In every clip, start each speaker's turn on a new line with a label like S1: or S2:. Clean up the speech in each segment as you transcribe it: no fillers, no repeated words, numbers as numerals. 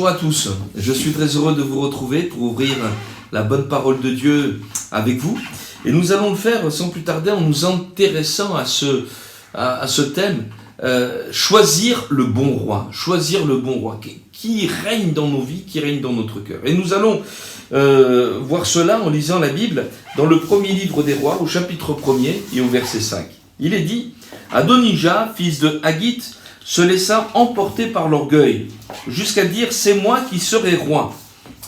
S1: Bonjour à tous, je suis très heureux de vous retrouver pour ouvrir la bonne parole de Dieu avec vous. Et nous allons le faire sans plus tarder en nous intéressant à ce thème, choisir le bon roi. Choisir le bon roi qui règne dans nos vies, qui règne dans notre cœur. Et nous allons voir cela en lisant la Bible dans le premier livre des rois, au chapitre 1er et au verset 5. Il est dit, Adonijah, fils de Haggith, se laissa emporter par l'orgueil, jusqu'à dire « c'est moi qui serai roi ».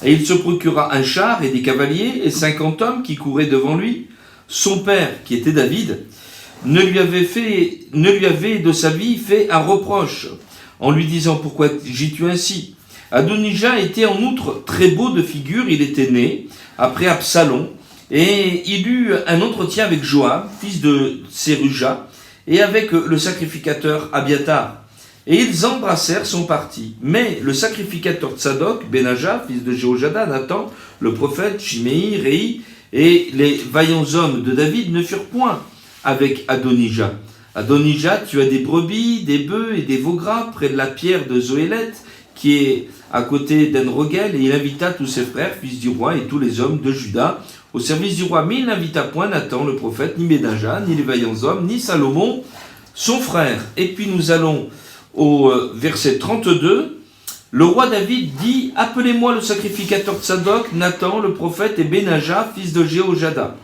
S1: Et il se procura un char et des cavaliers et 50 hommes qui couraient devant lui. Son père, qui était David, ne lui avait de sa vie fait un reproche, en lui disant « pourquoi gis-tu ainsi ?» Adonijah était en outre très beau de figure, il était né après Absalom, et il eut un entretien avec Joab, fils de Tseruja, et avec le sacrificateur Abiathar. Et ils embrassèrent son parti. Mais le sacrificateur Tsadok, Benaja, fils de Jéhojada, Nathan, le prophète, Shimei, Réhi, et les vaillants hommes de David ne furent point avec Adonijah. Adonijah tua des brebis, des bœufs et des veaux gras près de la pierre de Zoélet, qui est à côté d'Enrogel, et il invita tous ses frères, fils du roi, et tous les hommes de Juda, au service du roi. Mais il n'invita point Nathan, le prophète, ni Benaja, ni les vaillants hommes, ni Salomon, son frère. Et puis nous allons au verset 32, le roi David dit « Appelez-moi le sacrificateur Tsadok, Nathan, le prophète, et Benaja, fils de Jéhojada. »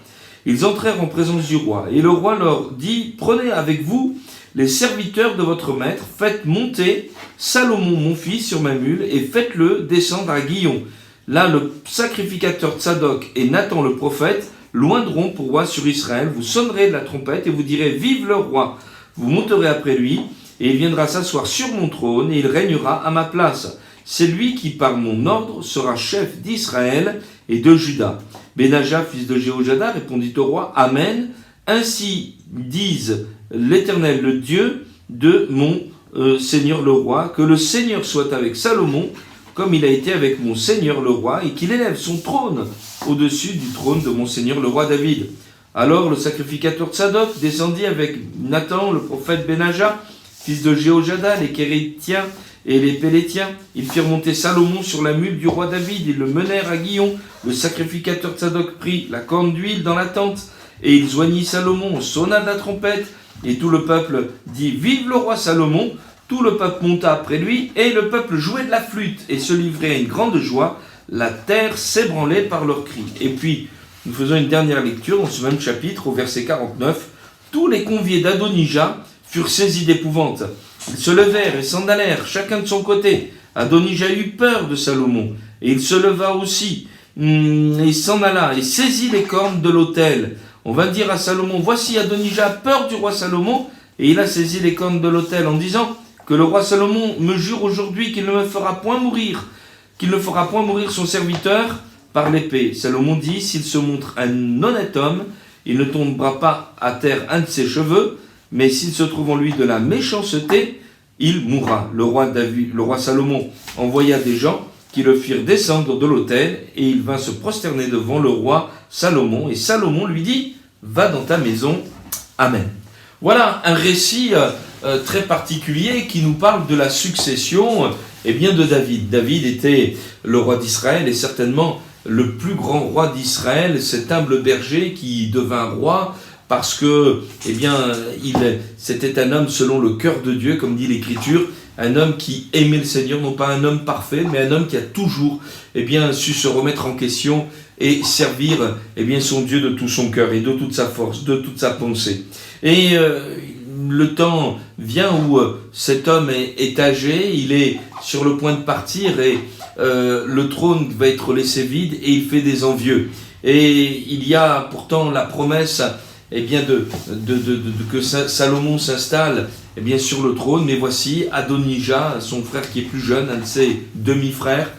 S1: Ils entrèrent en présence du roi, et le roi leur dit « Prenez avec vous les serviteurs de votre maître, faites monter Salomon mon fils sur ma mule, et faites-le descendre à Guillon. Là, le sacrificateur Tsadok et Nathan le prophète loindront pour roi sur Israël. Vous sonnerez de la trompette, et vous direz « Vive le roi !» Vous monterez après lui, et il viendra s'asseoir sur mon trône, et il régnera à ma place. C'est lui qui, par mon ordre, sera chef d'Israël et de Juda. Benaja, fils de Jéhojada, répondit au roi, Amen. Ainsi disent l'Éternel, le Dieu de mon Seigneur le roi, que le Seigneur soit avec Salomon, comme il a été avec mon Seigneur le roi, et qu'il élève son trône au-dessus du trône de mon Seigneur le roi David. Alors le sacrificateur Tsadok descendit avec Nathan, le prophète Benaja, fils de Jéhojada, les Kérétiens et les Pélétiens. Ils firent monter Salomon sur la mule du roi David, ils le menèrent à Guillon. Le sacrificateur Tsadok prit la corne d'huile dans la tente, et il joignit Salomon, on sonna de la trompette, et tout le peuple dit « Vive le roi Salomon !» Tout le peuple monta après lui, et le peuple jouait de la flûte, et se livrait à une grande joie. La terre s'ébranlait par leurs cris. Et puis, nous faisons une dernière lecture dans ce même chapitre, au verset 49. Tous les conviés d'Adonijah furent saisis d'épouvante. Ils se levèrent et s'en allèrent, chacun de son côté. Adonijah eut peur de Salomon, et il se leva aussi, et s'en alla, et saisit les cornes de l'autel. On va dire à Salomon, voici Adonijah a peur du roi Salomon, et il a saisi les cornes de l'autel en disant que le roi Salomon me jure aujourd'hui qu'il ne me fera point mourir, qu'il ne fera point mourir son serviteur par l'épée. Salomon dit, s'il se montre un honnête homme, il ne tombera pas à terre un de ses cheveux, mais s'il se trouve en lui de la méchanceté, il mourra. Le roi Salomon envoya des gens qui le firent descendre de l'autel, et il vint se prosterner devant le roi Salomon, et Salomon lui dit, va dans ta maison, Amen. Voilà un récit très particulier qui nous parle de la succession de David. David était le roi d'Israël, et certainement le plus grand roi d'Israël, cet humble berger qui devint roi, parce que, c'était un homme selon le cœur de Dieu, comme dit l'Écriture, un homme qui aimait le Seigneur, non pas un homme parfait, mais un homme qui a toujours, su se remettre en question et servir, son Dieu de tout son cœur et de toute sa force, de toute sa pensée. Et le temps vient où cet homme est âgé, il est sur le point de partir, et le trône va être laissé vide, et il fait des envieux. Et il y a pourtant la promesse, que Salomon s'installe sur le trône, mais voici Adonijah, son frère qui est plus jeune, un de ses demi-frères,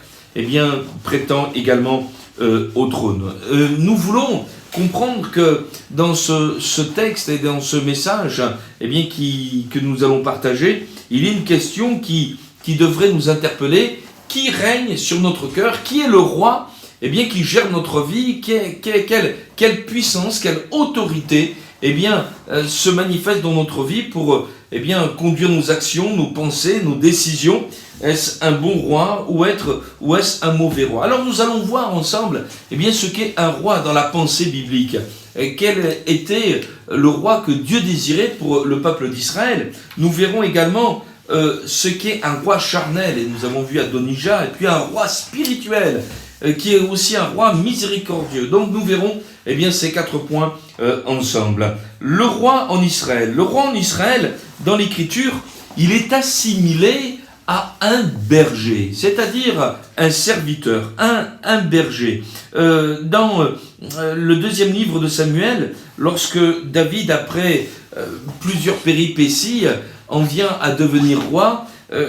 S1: prétend également au trône. Nous voulons comprendre que dans ce texte et dans ce message que nous allons partager, il y a une question qui devrait nous interpeller. Qui règne sur notre cœur? Qui est le roi qui gère notre vie? Quelle puissance, quelle autorité se manifeste dans notre vie pour conduire nos actions, nos pensées, nos décisions Est-ce un bon roi ou est-ce un mauvais roi? Alors nous allons voir ensemble ce qu'est un roi dans la pensée biblique. Et quel était le roi que Dieu désirait pour le peuple d'Israël. Nous verrons également ce qu'est un roi charnel, et nous avons vu Adonijah, et puis un roi spirituel, qui est aussi un roi miséricordieux. Donc nous verrons ces 4 points ensemble. Le roi en Israël. Le roi en Israël, dans l'Écriture, il est assimilé à un berger, c'est-à-dire un serviteur, un berger. Dans le 2e livre de Samuel, lorsque David, après plusieurs péripéties, en vient à devenir roi,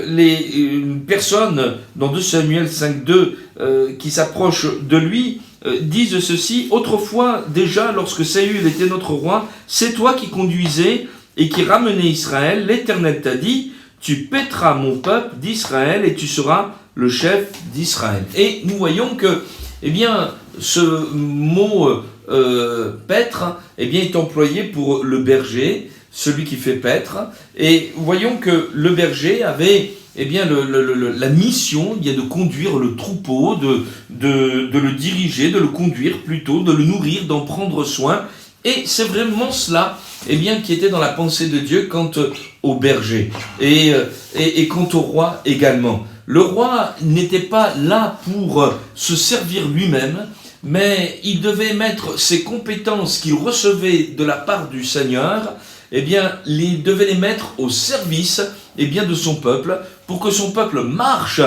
S1: les personnes, dans 2 Samuel 5.2, qui s'approchent de lui, disent ceci: « Autrefois, déjà, lorsque Saül était notre roi, c'est toi qui conduisais et qui ramenais Israël. L'Éternel t'a dit, tu paîtras mon peuple d'Israël et tu seras le chef d'Israël. » Et nous voyons que, ce mot paître, est employé pour le berger, celui qui fait paître. Et voyons que le berger avait la mission de conduire le troupeau, de le diriger, de le conduire plutôt, de le nourrir, d'en prendre soin. Et c'est vraiment cela qui était dans la pensée de Dieu quant au berger et quant au roi également. Le roi n'était pas là pour se servir lui-même, mais il devait mettre ses compétences qu'il recevait de la part du Seigneur, il devait les mettre au service de son peuple, pour que son peuple marche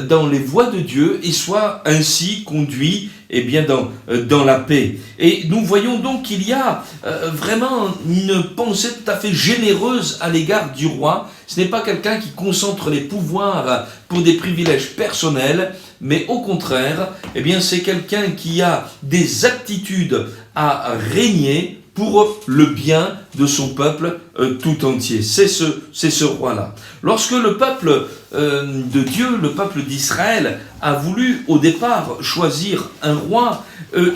S1: dans les voies de Dieu et soit ainsi conduit dans la paix. Et nous voyons donc qu'il y a vraiment une pensée tout à fait généreuse à l'égard du roi. Ce n'est pas quelqu'un qui concentre les pouvoirs pour des privilèges personnels, mais au contraire, c'est quelqu'un qui a des aptitudes à régner pour le bien de son peuple tout entier. C'est ce roi-là. Lorsque le peuple de Dieu, le peuple d'Israël, a voulu au départ choisir un roi,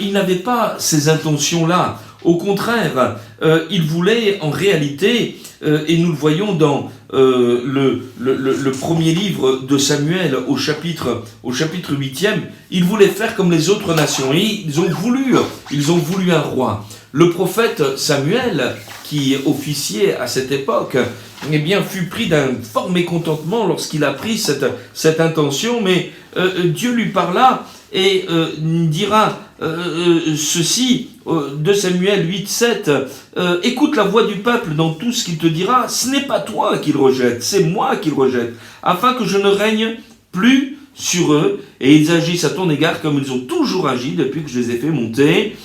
S1: il n'avait pas ces intentions-là. Au contraire, il voulait en réalité, et nous le voyons dans le premier livre de Samuel au chapitre 8e, il voulait faire comme les autres nations. Et ils ont voulu un roi. Le prophète Samuel, qui officiait à cette époque, fut pris d'un fort mécontentement lorsqu'il a pris cette intention, mais Dieu lui parla et dira ceci, de Samuel 8.7, écoute la voix du peuple dans tout ce qu'il te dira, ce n'est pas toi qu'il rejette, c'est moi qu'il rejette, afin que je ne règne plus sur eux, et ils agissent à ton égard comme ils ont toujours agi depuis que je les ai fait monter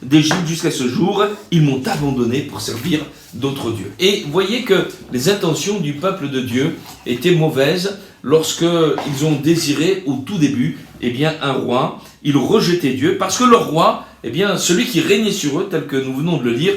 S1: d'Égypte jusqu'à ce jour. Ils m'ont abandonné pour servir d'autres dieux. Et voyez que les intentions du peuple de Dieu étaient mauvaises lorsqu'ils ont désiré au tout début un roi. Ils rejetaient Dieu parce que leur roi, celui qui régnait sur eux, tel que nous venons de le lire,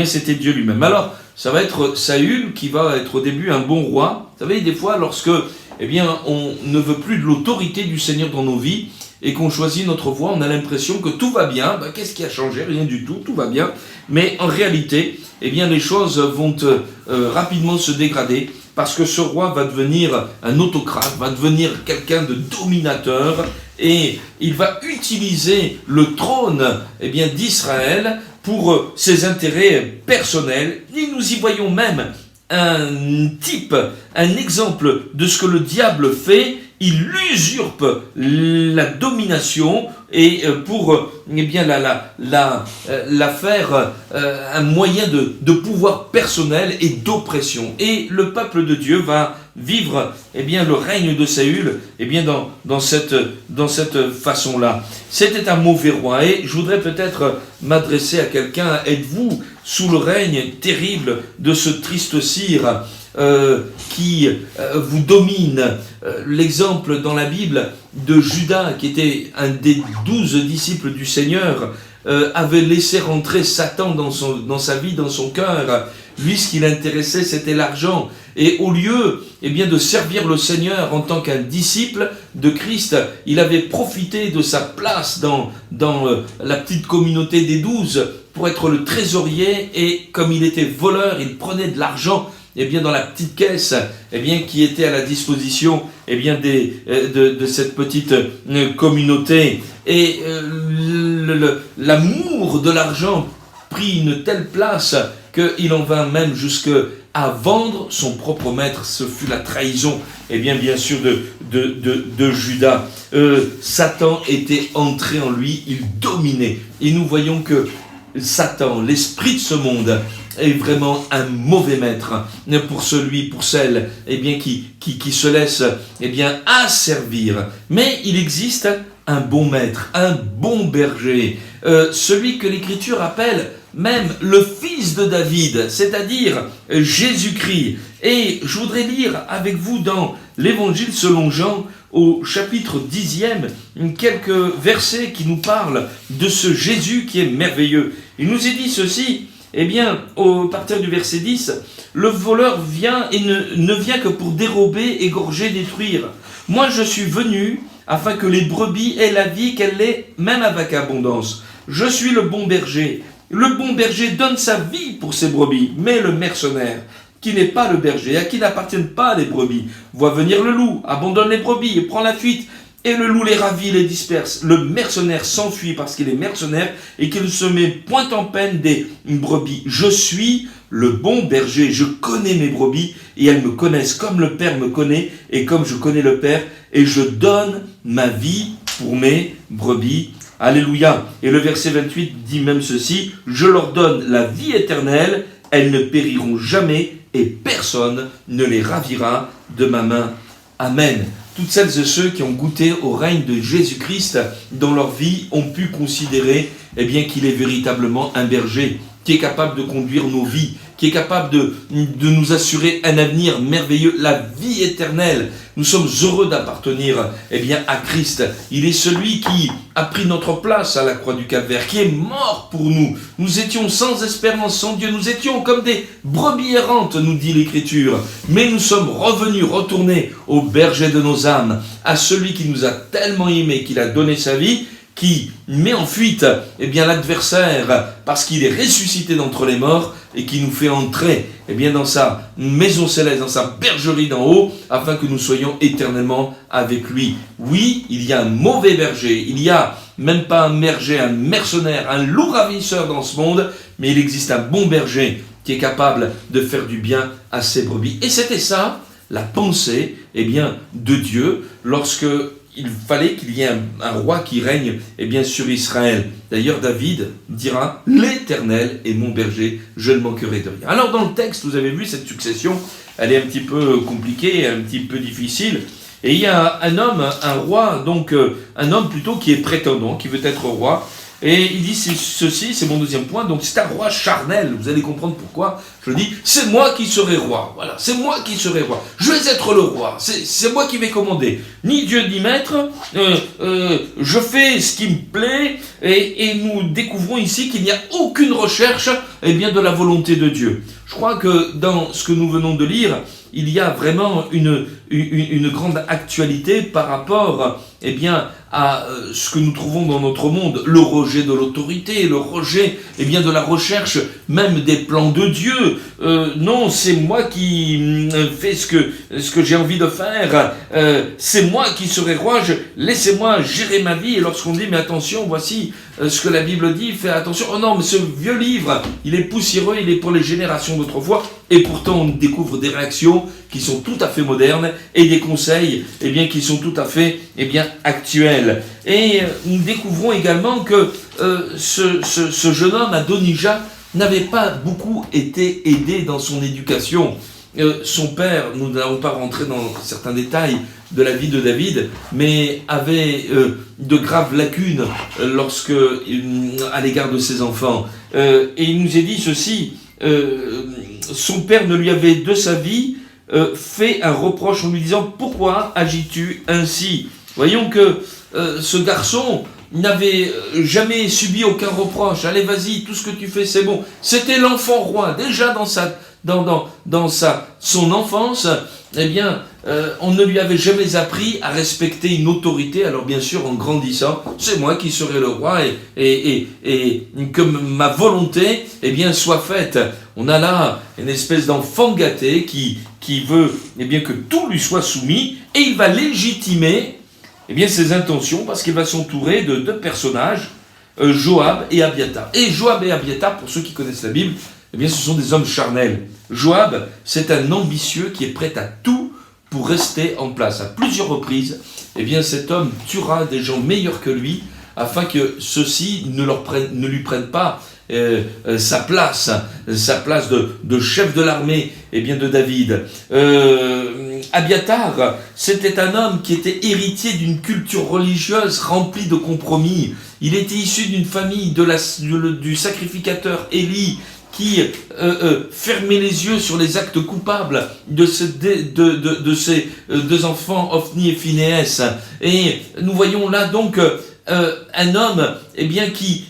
S1: c'était Dieu lui-même. Alors, ça va être Saül qui va être au début un bon roi. Vous savez, des fois, lorsque on ne veut plus de l'autorité du Seigneur dans nos vies et qu'on choisit notre voie, on a l'impression que tout va bien. Qu'est-ce qui a changé? Rien du tout, tout va bien. Mais en réalité, les choses vont rapidement se dégrader parce que ce roi va devenir un autocrate, va devenir quelqu'un de dominateur et il va utiliser le trône d'Israël pour ses intérêts personnels. Et nous y voyons même un type, un exemple de ce que le diable fait. Il usurpe la domination et pour la faire un moyen de pouvoir personnel et d'oppression. Et le peuple de Dieu va vivre le règne de Saül dans cette façon-là. C'était un mauvais roi et je voudrais peut-être m'adresser à quelqu'un. Êtes-vous sous le règne terrible de ce triste sire qui vous domine? L'exemple dans la Bible de Judas, qui était un des 12 disciples du Seigneur, avait laissé rentrer Satan dans sa vie, dans son cœur. Lui, ce qui l'intéressait, c'était l'argent. Et au lieu de servir le Seigneur en tant qu'un disciple de Christ, il avait profité de sa place dans la petite communauté des 12 pour être le trésorier. Et comme il était voleur, il prenait de l'argent eh bien, dans la petite caisse, eh bien, qui était à la disposition, eh bien, de cette petite communauté. Et l'amour de l'argent prit une telle place qu'il en vint même jusqu'à vendre son propre maître. Ce fut la trahison, eh bien sûr, de Judas. Satan était entré en lui, il dominait. Et nous voyons que Satan, l'esprit de ce monde, est vraiment un mauvais maître pour celle, eh bien, qui se laisse, eh bien, asservir. Mais il existe un bon maître, un bon berger, celui que l'Écriture appelle même le fils de David, c'est-à-dire Jésus-Christ. Et je voudrais lire avec vous dans l'Évangile selon Jean, au chapitre 10e, quelques versets qui nous parlent de ce Jésus qui est merveilleux. Il nous est dit ceci, eh bien, à partir du verset 10, le voleur vient et ne vient que pour dérober, égorger, détruire. Moi, je suis venu afin que les brebis aient la vie, qu'elle l'ait même avec abondance. Je suis le bon berger. Le bon berger donne sa vie pour ses brebis, mais le mercenaire, qui n'est pas le berger, à qui n'appartiennent pas les brebis, voit venir le loup, abandonne les brebis et prend la fuite, et le loup les ravit, les disperse. Le mercenaire s'enfuit parce qu'il est mercenaire et qu'il ne se met point en peine des brebis. Je suis le bon berger, je connais mes brebis et elles me connaissent comme le Père me connaît et comme je connais le Père, et je donne ma vie pour mes brebis. Alléluia. Et le verset 28 dit même ceci, je leur donne la vie éternelle, elles ne périront jamais et personne ne les ravira de ma main. Amen. Toutes celles et ceux qui ont goûté au règne de Jésus-Christ dans leur vie ont pu considérer, eh bien, qu'il est véritablement un berger, qui est capable de conduire nos vies, qui est capable de nous assurer un avenir merveilleux, la vie éternelle. Nous sommes heureux d'appartenir, eh bien, à Christ. Il est celui qui a pris notre place à la croix du Calvaire, qui est mort pour nous. Nous étions sans espérance, sans Dieu. Nous étions comme des brebis errantes, nous dit l'Écriture. Mais nous sommes revenus, retournés au berger de nos âmes, à celui qui nous a tellement aimés, qu'il a donné sa vie, qui met en fuite, eh bien, l'adversaire parce qu'il est ressuscité d'entre les morts et qui nous fait entrer, eh bien, dans sa maison céleste, dans sa bergerie d'en haut, afin que nous soyons éternellement avec lui. Oui, il y a un mauvais berger, il y a même pas un berger, un mercenaire, un loup ravisseur dans ce monde, mais il existe un bon berger qui est capable de faire du bien à ses brebis. Et c'était ça, la pensée, eh bien, de Dieu, lorsque il fallait qu'il y ait un roi qui règne, eh bien, sur Israël. D'ailleurs, David dira « L'Éternel est mon berger, je ne manquerai de rien ». Alors, dans le texte, vous avez vu cette succession, elle est un petit peu compliquée, un petit peu difficile. Et il y a un homme, un roi, donc un homme plutôt qui est prétendant, qui veut être roi. Et il dit ceci, c'est mon deuxième point, donc c'est un roi charnel, vous allez comprendre pourquoi je le dis, c'est moi qui serai roi, voilà, c'est moi qui serai roi, je vais être le roi, c'est moi qui vais commander, ni Dieu ni maître, je fais ce qui me plaît, et nous découvrons ici qu'il n'y a aucune recherche, eh bien, de la volonté de Dieu. Je crois que dans ce que nous venons de lire, il y a vraiment une grande actualité par rapport, eh bien, à ce que nous trouvons dans notre monde, le rejet de l'autorité, le rejet, eh bien, de la recherche même des plans de Dieu. Non, c'est moi qui fais ce que j'ai envie de faire, c'est moi qui serai roi, laissez-moi gérer ma vie. Et lorsqu'on dit, mais attention, voici ce que la Bible dit, fais attention, oh non, mais ce vieux livre, il est poussiéreux, il est pour les générations d'autrefois, et pourtant on découvre des réactions qui sont tout à fait modernes, et des conseils, eh bien, qui sont tout à fait, eh bien, actuels. Et nous découvrons également que ce jeune homme, Adonijah, n'avait pas beaucoup été aidé dans son éducation. Son père, nous n'allons pas rentrer dans certains détails de la vie de David, mais avait de graves lacunes à l'égard de ses enfants. Et il nous est dit ceci, son père ne lui avait de sa vie fait un reproche en lui disant « Pourquoi agis-tu ainsi ?» Voyons que ce garçon n'avait jamais subi aucun reproche. Allez, vas-y, tout ce que tu fais, c'est bon. C'était l'enfant roi. Déjà dans son enfance, eh bien, on ne lui avait jamais appris à respecter une autorité. Alors bien sûr, en grandissant, c'est moi qui serai le roi et que ma volonté, eh bien, soit faite. On a là une espèce d'enfant gâté qui veut, eh bien, que tout lui soit soumis, et il va légitimer, eh bien, ses intentions, parce qu'il va s'entourer de deux personnages, Joab et Abiathar. Et Joab et Abiathar, pour ceux qui connaissent la Bible, eh bien, ce sont des hommes charnels. Joab, c'est un ambitieux qui est prêt à tout pour rester en place. À plusieurs reprises, eh bien, cet homme tuera des gens meilleurs que lui, afin que ceux-ci ne lui prennent pas sa place de chef de l'armée, eh bien, de David. Abiathar, c'était un homme qui était héritier d'une culture religieuse remplie de compromis. Il était issu d'une famille du sacrificateur Élie, qui fermait les yeux sur les actes coupables de ces deux enfants, Ophni et Phinéas. Et nous voyons là donc un homme, eh bien, qui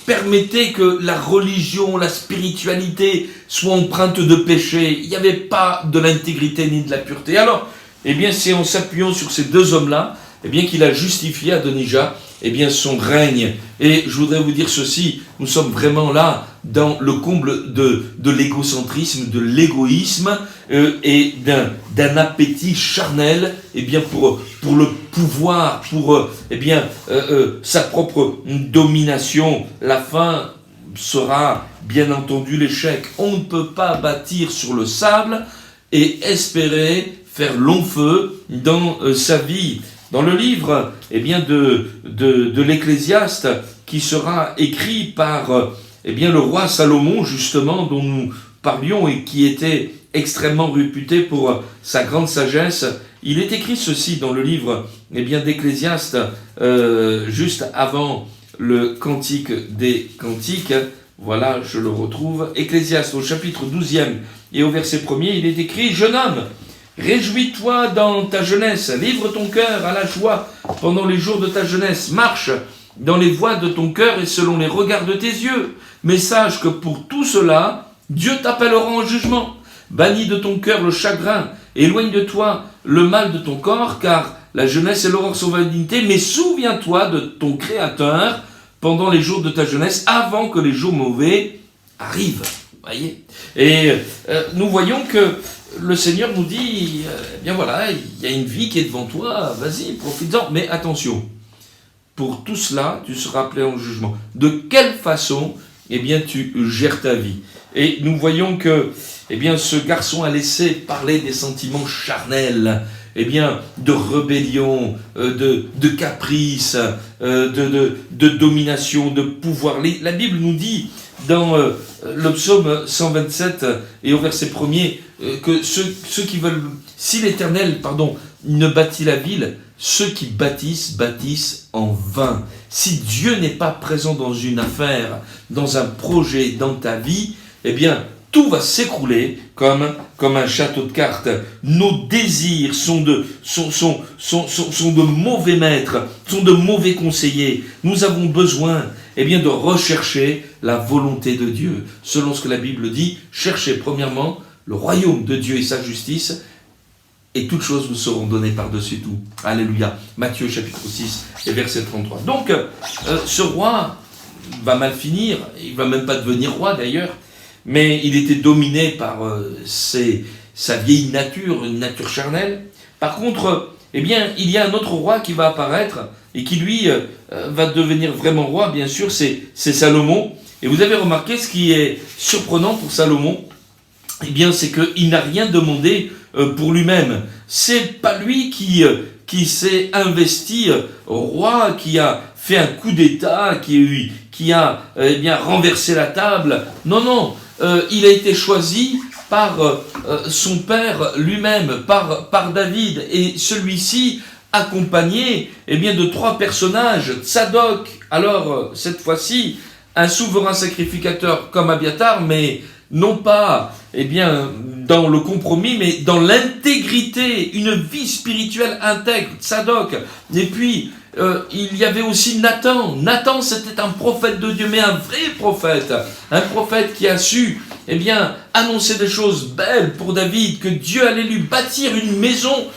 S1: permettait que la religion, la spiritualité soient empreintes de péché. Il n'y avait pas de l'intégrité ni de la pureté. Alors, eh bien, c'est en s'appuyant sur ces deux hommes-là, eh bien, qu'il a justifié Adonijah, eh bien, son règne. Et je voudrais vous dire ceci, nous sommes vraiment là dans le comble de l'égocentrisme, de l'égoïsme et d'un appétit charnel, eh bien, pour le pouvoir, pour eh bien, sa propre domination. La fin sera bien entendu l'échec. On ne peut pas bâtir sur le sable et espérer faire long feu dans sa vie. Dans le livre, eh bien, de l'Ecclésiaste, qui sera écrit par eh bien, le roi Salomon, justement, dont nous parlions et qui était extrêmement réputé pour sa grande sagesse, il est écrit ceci dans le livre, eh bien, d'Ecclésiaste, juste avant le Cantique des Cantiques. Voilà, je le retrouve. Ecclésiaste, au chapitre 12e et au verset 1er, il est écrit « Jeune homme, réjouis-toi dans ta jeunesse, livre ton cœur à la joie pendant les jours de ta jeunesse, marche dans les voies de ton cœur et selon les regards de tes yeux. Mais sache que pour tout cela, Dieu t'appellera en jugement. Bannis de ton cœur le chagrin, éloigne de toi le mal de ton corps, car la jeunesse et l'aurore sont vanité, mais souviens-toi de ton Créateur pendant les jours de ta jeunesse, avant que les jours mauvais arrivent. » Voyez ? Et nous voyons que le Seigneur nous dit, eh bien voilà, il y a une vie qui est devant toi, vas-y, profite-en. Mais attention, pour tout cela, tu seras appelé en jugement. De quelle façon, eh bien, tu gères ta vie? Et nous voyons que, eh bien, ce garçon a laissé parler des sentiments charnels, eh bien, de rébellion, de caprice, de domination, de pouvoir. La Bible nous dit, dans le psaume 127 et au verset 1er, que ceux qui veulent, si l'Éternel, ne bâtit la ville, ceux qui bâtissent en vain. Si Dieu n'est pas présent dans une affaire, dans un projet, dans ta vie, eh bien, tout va s'écrouler comme un château de cartes. Nos désirs sont de mauvais maîtres, sont de mauvais conseillers. Nous avons besoin, eh bien, de rechercher la volonté de Dieu. Selon ce que la Bible dit, cherchez premièrement le royaume de Dieu et sa justice, et toutes choses vous seront données par-dessus tout. Alléluia. Matthieu chapitre 6 et verset 33. Donc, ce roi va mal finir, il ne va même pas devenir roi d'ailleurs, mais il était dominé par sa vieille nature, une nature charnelle. Par contre, eh bien, il y a un autre roi qui va apparaître, et qui lui va devenir vraiment roi, bien sûr, c'est Salomon. Et vous avez remarqué ce qui est surprenant pour Salomon, eh bien, c'est qu'il n'a rien demandé pour lui-même. C'est pas lui qui s'est investi roi, qui a fait un coup d'État, qui a eh bien, renversé la table. Non, il a été choisi par son père lui-même, par David, et celui-ci accompagné eh bien, de 3 personnages. Tsadok, alors cette fois-ci, un souverain sacrificateur comme Abiathar, mais non pas eh bien, dans le compromis, mais dans l'intégrité, une vie spirituelle intègre, Tsadok. Et puis, il y avait aussi Nathan. Nathan, c'était un prophète de Dieu, mais un vrai prophète. Un prophète qui a su, annoncer des choses belles pour David, que Dieu allait lui bâtir une maison,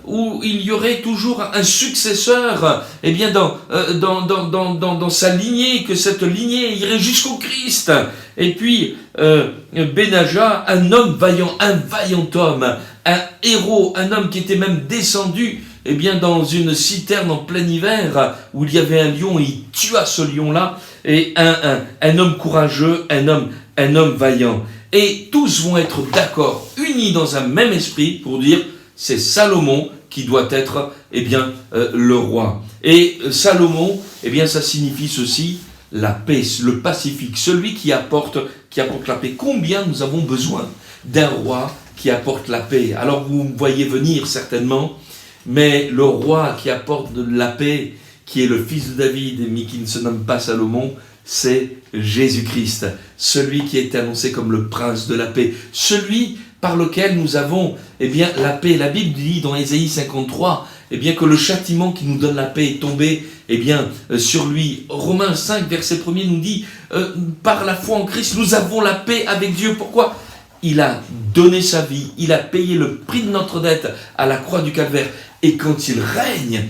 S1: où il y aurait toujours un successeur, dans sa lignée, que cette lignée irait jusqu'au Christ. Et puis, Benaja, un homme vaillant, un vaillant homme, un héros, un homme qui était même descendu, dans une citerne en plein hiver, où il y avait un lion, et il tua ce lion-là, et un homme courageux, un homme vaillant. Et tous vont être d'accord, unis dans un même esprit, pour dire, c'est Salomon qui doit être, le roi. Et Salomon, ça signifie ceci, la paix, le pacifique, celui qui apporte la paix. Combien nous avons besoin d'un roi qui apporte la paix? Alors vous me voyez venir certainement, mais le roi qui apporte de la paix, qui est le fils de David, mais qui ne se nomme pas Salomon, c'est Jésus-Christ, celui qui est annoncé comme le prince de la paix, celui par lequel nous avons la paix. La Bible dit dans Ésaïe 53 que le châtiment qui nous donne la paix est tombé sur lui. Romains 5 verset 1er nous dit par la foi en Christ nous avons la paix avec Dieu. Pourquoi? Il a donné sa vie, il a payé le prix de notre dette à la croix du Calvaire, et quand il règne,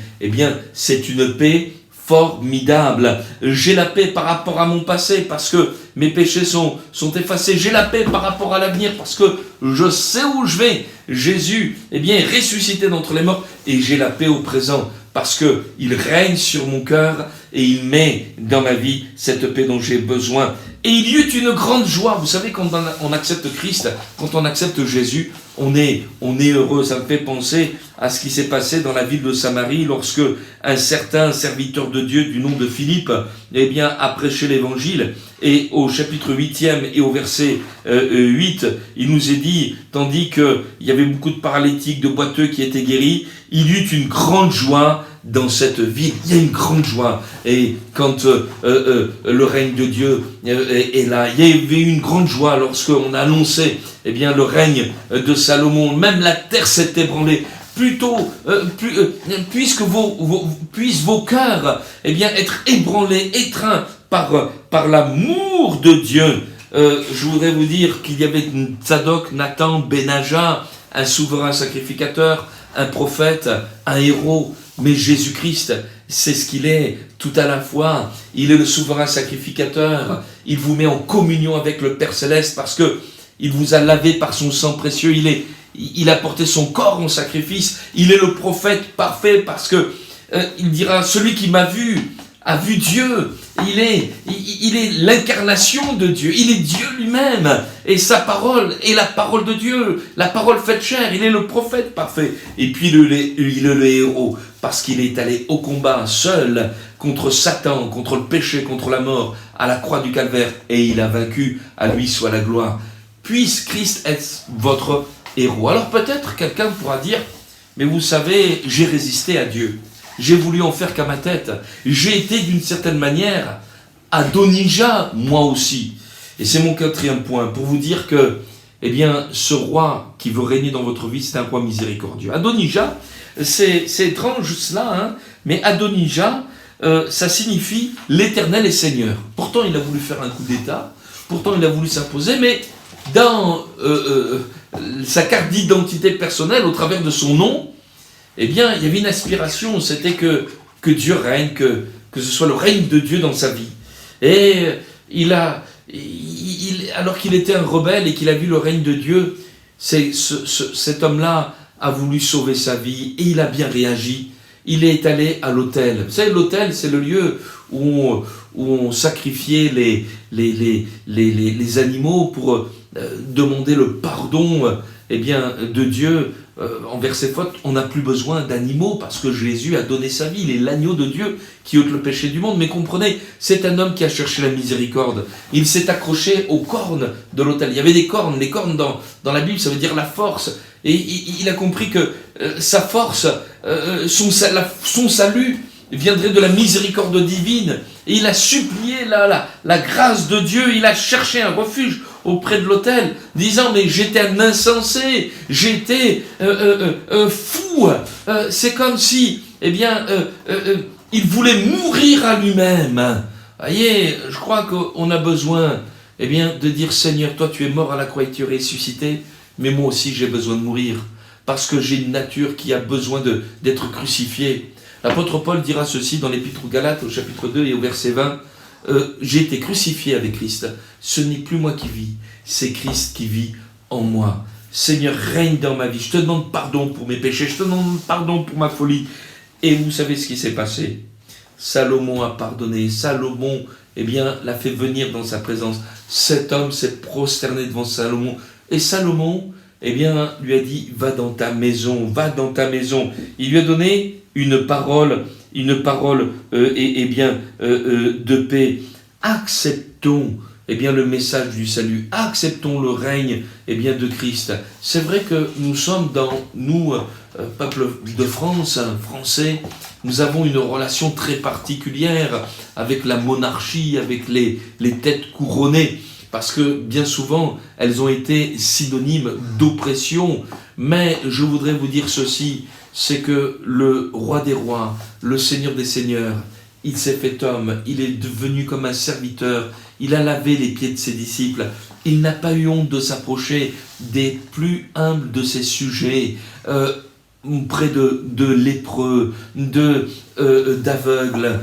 S1: c'est une paix formidable. J'ai la paix par rapport à mon passé parce que mes péchés sont effacés. J'ai la paix par rapport à l'avenir parce que je sais où je vais. Jésus est ressuscité d'entre les morts, et j'ai la paix au présent parce qu'il règne sur mon cœur et il met dans ma vie cette paix dont j'ai besoin. Et il y eut une grande joie. Vous savez, quand on accepte Christ, quand on accepte Jésus, on est heureux. Ça me fait penser à ce qui s'est passé dans la ville de Samarie lorsque un certain serviteur de Dieu du nom de Philippe a prêché l'évangile. Et au chapitre 8e et au verset 8, il nous est dit, tandis qu'il y avait beaucoup de paralytiques, de boiteux qui étaient guéris, il y eut une grande joie dans cette ville. Il y a une grande joie. Et quand le règne de Dieu est là, il y avait une grande joie lorsqu'on a annoncé le règne de Salomon. Même la terre s'est ébranlée. Puissent vos cœurs être ébranlés, étreints par l'amour de Dieu. Je voudrais vous dire qu'il y avait Tsadok, Nathan, Benaja, un souverain sacrificateur, un prophète, un héros, mais Jésus-Christ, c'est ce qu'il est tout à la fois. Il est le souverain sacrificateur, il vous met en communion avec le Père Céleste parce que il vous a lavé par son sang précieux, il a porté son corps en sacrifice, il est le prophète parfait parce que il dira, celui qui m'a vu a vu Dieu, il est l'incarnation de Dieu, il est Dieu lui-même, et sa parole est la parole de Dieu, la parole faite chair, il est le prophète parfait, et puis il est le héros, parce qu'il est allé au combat seul contre Satan, contre le péché, contre la mort, à la croix du Calvaire, et il a vaincu, à lui soit la gloire. Puisse Christ être votre héros. Alors peut-être quelqu'un pourra dire, mais vous savez, j'ai résisté à Dieu. J'ai voulu en faire qu'à ma tête. J'ai été d'une certaine manière Adonija, moi aussi. Et c'est mon 4e point, pour vous dire que, ce roi qui veut régner dans votre vie, c'est un roi miséricordieux. Adonija, c'est étrange cela, mais Adonija, ça signifie l'Éternel est Seigneur. Pourtant, il a voulu faire un coup d'État, pourtant il a voulu s'imposer, mais dans sa carte d'identité personnelle, au travers de son nom, il y avait une aspiration, c'était que Dieu règne, que ce soit le règne de Dieu dans sa vie. Et alors qu'il était un rebelle et qu'il a vu le règne de Dieu, cet homme-là a voulu sauver sa vie et il a bien réagi. Il est allé à l'autel. Vous savez, l'autel, c'est le lieu où on sacrifiait les animaux pour demander le pardon de Dieu envers ses fautes. On n'a plus besoin d'animaux parce que Jésus a donné sa vie. Il est l'agneau de Dieu qui ôte le péché du monde. Mais comprenez, c'est un homme qui a cherché la miséricorde. Il s'est accroché aux cornes de l'autel. Il y avait des cornes. Les cornes dans la Bible, ça veut dire la force. Et il a compris que sa force, son salut viendrait de la miséricorde divine. Et il a supplié la grâce de Dieu. Il a cherché un refuge auprès de l'autel, disant mais j'étais un insensé, j'étais fou. C'est comme si, eh bien, il voulait mourir à lui-même. Voyez, je crois qu'on a besoin, eh bien, de dire Seigneur, toi tu es mort à la croix et tu es ressuscité, mais moi aussi j'ai besoin de mourir, parce que j'ai une nature qui a besoin d'être crucifiée. L'apôtre Paul dira ceci dans l'épître aux Galates, au chapitre 2 et au verset 20, j'ai été crucifié avec Christ, ce n'est plus moi qui vis, c'est Christ qui vit en moi. Seigneur, règne dans ma vie, je te demande pardon pour mes péchés, je te demande pardon pour ma folie. Et vous savez ce qui s'est passé? Salomon a pardonné, Salomon, eh bien, l'a fait venir dans sa présence. Cet homme s'est prosterné devant Salomon. Et Salomon, eh bien, lui a dit, va dans ta maison, va dans ta maison. Il lui a donné une parole de paix. Acceptons, eh bien, le message du salut. Acceptons le règne, eh bien, de Christ. C'est vrai que nous sommes nous, peuple de France, français, nous avons une relation très particulière avec la monarchie, avec les têtes couronnées, parce que bien souvent, elles ont été synonymes d'oppression. Mais je voudrais vous dire ceci, c'est que le roi des rois, le Seigneur des seigneurs, il s'est fait homme, il est devenu comme un serviteur, il a lavé les pieds de ses disciples, il n'a pas eu honte de s'approcher des plus humbles de ses sujets, auprès de lépreux, d'aveugles,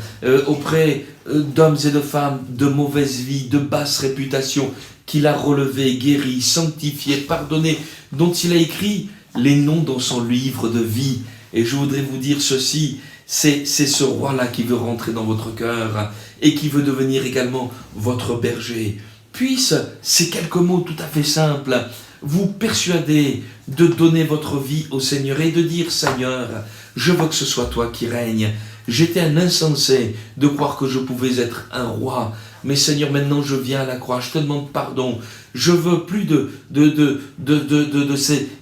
S1: auprès d'hommes et de femmes de mauvaise vie, de basse réputation, qu'il a relevé, guéri, sanctifié, pardonné, dont il a écrit les noms dans son livre de vie. Et je voudrais vous dire ceci, c'est ce roi-là qui veut rentrer dans votre cœur et qui veut devenir également votre berger. Puisse, ces quelques mots tout à fait simples, vous persuader de donner votre vie au Seigneur et de dire, Seigneur, je veux que ce soit toi qui règnes. J'étais un insensé de croire que je pouvais être un roi, mais Seigneur, maintenant je viens à la croix, je te demande pardon. Je veux plus de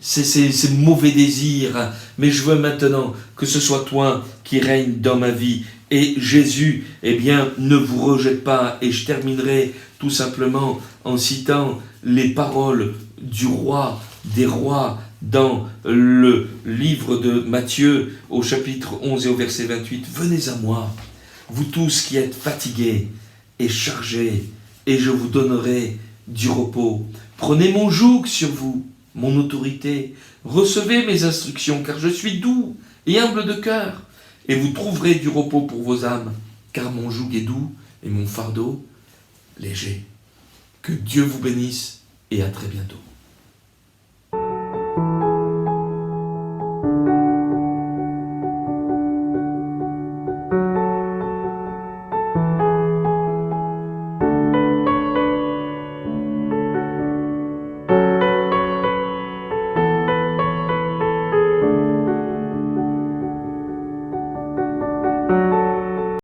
S1: ces mauvais désirs, mais je veux maintenant que ce soit toi qui règnes dans ma vie. Et Jésus, eh bien, ne vous rejette pas. Et je terminerai tout simplement en citant les paroles du roi des rois dans le livre de Matthieu au chapitre 11 et au verset 28. Venez à moi, vous tous qui êtes fatigués et chargés, et je vous donnerai du repos. Prenez mon joug sur vous, mon autorité, recevez mes instructions, car je suis doux et humble de cœur, et vous trouverez du repos pour vos âmes, car mon joug est doux et mon fardeau léger. Que Dieu vous bénisse et à très bientôt.